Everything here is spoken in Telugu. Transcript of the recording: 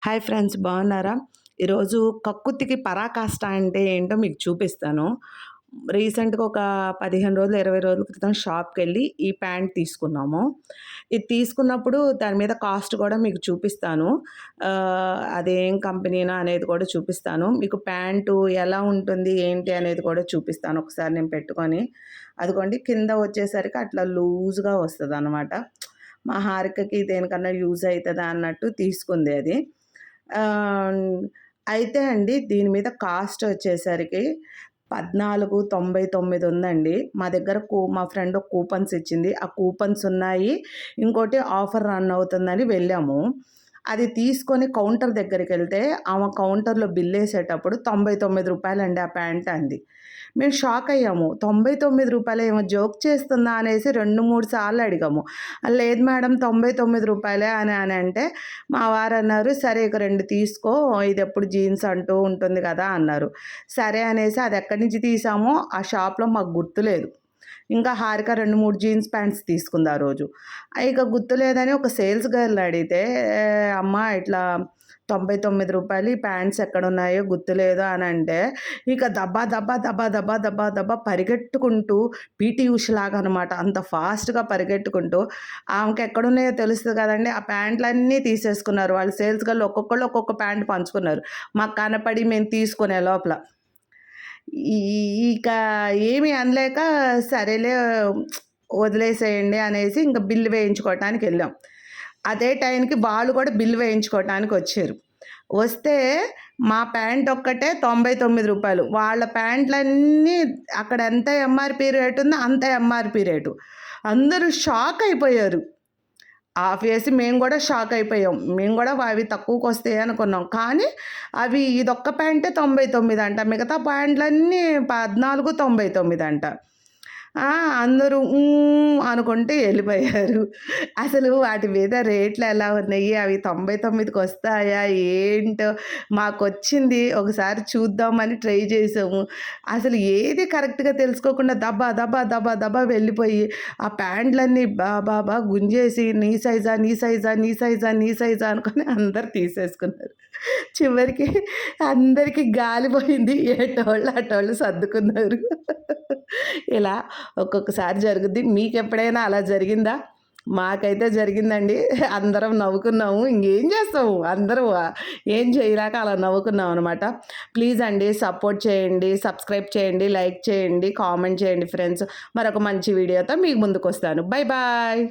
హాయ్ ఫ్రెండ్స్, బాగున్నారా? ఈరోజు కక్కుర్తికి పరాకాష్ట అంటే ఏంటో మీకు చూపిస్తాను. రీసెంట్‌గా ఒక 15 రోజులు, 20 రోజుల క్రితం షాప్‌కెళ్ళి ఈ ప్యాంట్ తీసుకున్నాము. ఇది తీసుకున్నప్పుడు దాని మీద కాస్ట్ కూడా మీకు చూపిస్తాను. అదేం కంపెనీనా అనేది కూడా చూపిస్తాను. మీకు ప్యాంటు ఎలా ఉంటుంది, ఏంటి అనేది కూడా చూపిస్తాను ఒకసారి నేను పెట్టుకొని. అదిగోండి కింద వచ్చేసరికి అట్లా లూజ్‌గా వస్తదనమాట. మా హారికకి దేనికన్నా యూజ్ అయితదా అన్నట్టు తీసుకుంది అది. ఆహ్, అయితే అండి దీని మీద కాస్ట్ వచ్చేసరికి 14.99 ఉందండి. మా దగ్గర మా ఫ్రెండ్ ఒక కూపన్స్ ఇచ్చింది. ఆ కూపన్స్ ఉన్నాయి. ఇంకోటి ఆఫర్ రన్ అవుతుందని వెళ్ళాము. అది తీసుకొని కౌంటర్ దగ్గరికెళ్తే ఆమె కౌంటర్‌లో బిల్లేసేటప్పుడు రూ. 99 అండి ఆ ప్యాంట్ అంది. మేము షాక్ అయ్యాము. రూ. 99 ఏమో జోక్ చేస్తుందా అనేసి 2, 3 సార్లు అడిగాము. లేదు మేడం రూ. 99 అని అంటే మా వారన్నారు, "సరే ఇక 2 తీసుకో, ఇదెప్పుడు జీన్స్ అంటూ ఉంటుంది కదా" అన్నారు. సరే అనేసి అది ఎక్కడి నుంచి తీసామో ఆ షాప్‌లో మాకు గుర్తులేదు. ఇంకా హారిక 2, 3 జీన్స్ ప్యాంట్స్ తీసుకుంది ఆ రోజు. ఇక గుర్తులేదని ఒక సేల్స్ గర్ల్‌ని అడిగితే, "అమ్మ ఇట్లా రూ. 99 ఈ ప్యాంట్స్ ఎక్కడున్నాయో గుర్తులేదు" అనంటే, ఇక దబ్బా దబ్బా దబ్బా దబ్బా దబ్బా దబ్బా పరిగెట్టుకుంటూ పీటీ ఉషలాగా అనమాట. అంత ఫాస్ట్‌గా పరిగెట్టుకుంటూ ఆమెకి ఎక్కడున్నాయో తెలుస్తది కదండీ! ఆ ప్యాంట్లన్నీ తీసేసుకున్నారు. వాళ్ళు సేల్స్ గర్ల్ ఒక్కొక్కళ్ళు ఒక్కొక్క ప్యాంట్ పంచుకున్నారు. మాకు కనపడి మేము తీసుకునే లోపల. ఈ ఇక ఏమి అనలేక సరేలే వదిలేసేయండి అనేసి ఇంక బిల్ వేయించుకోవటానికెళ్ళాం. అదే టైంకి వాళ్ళు కూడా బిల్ వేయించుకోవటానికొచ్చారు. వస్తే మా ప్యాంట్ ఒక్కటే రూ. 99. వాళ్ళ ప్యాంట్లన్నీ అక్కడ ఎంత ఎంఆర్‌పీ రేట్ ఉందో అంత ఎంఆర్‌పీ రేటు. అందరూ షాక్ అయిపోయారు. ఆబ్వియస్లీ మేము గూడా షాక్ అయిపోయాం. మేము గూడా అవి తక్కువకొస్తాయి అనుకున్నాం. కానీ అవి ఇదొక్క ప్యాంటే 99 అంట. మిగతా ప్యాంట్లన్నీ 14.99 అంట. అందరూ అనుకుంటూ ఎళ్ళిపోయారు. అసలు వాటి మీద రేట్లు ఎలా ఉన్నాయి? అవి 99కొస్తాయా? ఏంటో మాకొచ్చింది. ఒకసారి చూద్దామని ట్రై చేసాము. అసలు ఏది కరెక్ట్‌గా తెలుసుకోకుండా దబా దబా దబా దబా వెళ్ళిపోయి ఆ ప్యాంట్లన్నీ గుంజేసి నీ సైజా? నీ సైజా? నీ సైజా? నీ సైజా? అనుకొని అందరూ తీసేసుకున్నారు. చివరికి అందరికి గాలి పోయింది. ఎటోళ్ళు అటోళ్ళు సర్దుకున్నారు. ఇలా ఒక్కొక్కసారి జరుగుద్ది. మీకెప్పుడైనా అలా జరిగిందా? మాకైతే జరిగిందండి. అందరం నవ్వుకున్నాము. ఇంకేం చేస్తాము? అందరూ ఏం చేయలేక అలా నవ్వుకున్నాం అనమాట. ప్లీజ్ అండి సపోర్ట్ చేయండి, సబ్స్క్రైబ్ చేయండి, లైక్ చేయండి, కామెంట్ చేయండి ఫ్రెండ్స్. మరొక మంచి వీడియోతో మీ ముందుకొస్తాను. Bye bye.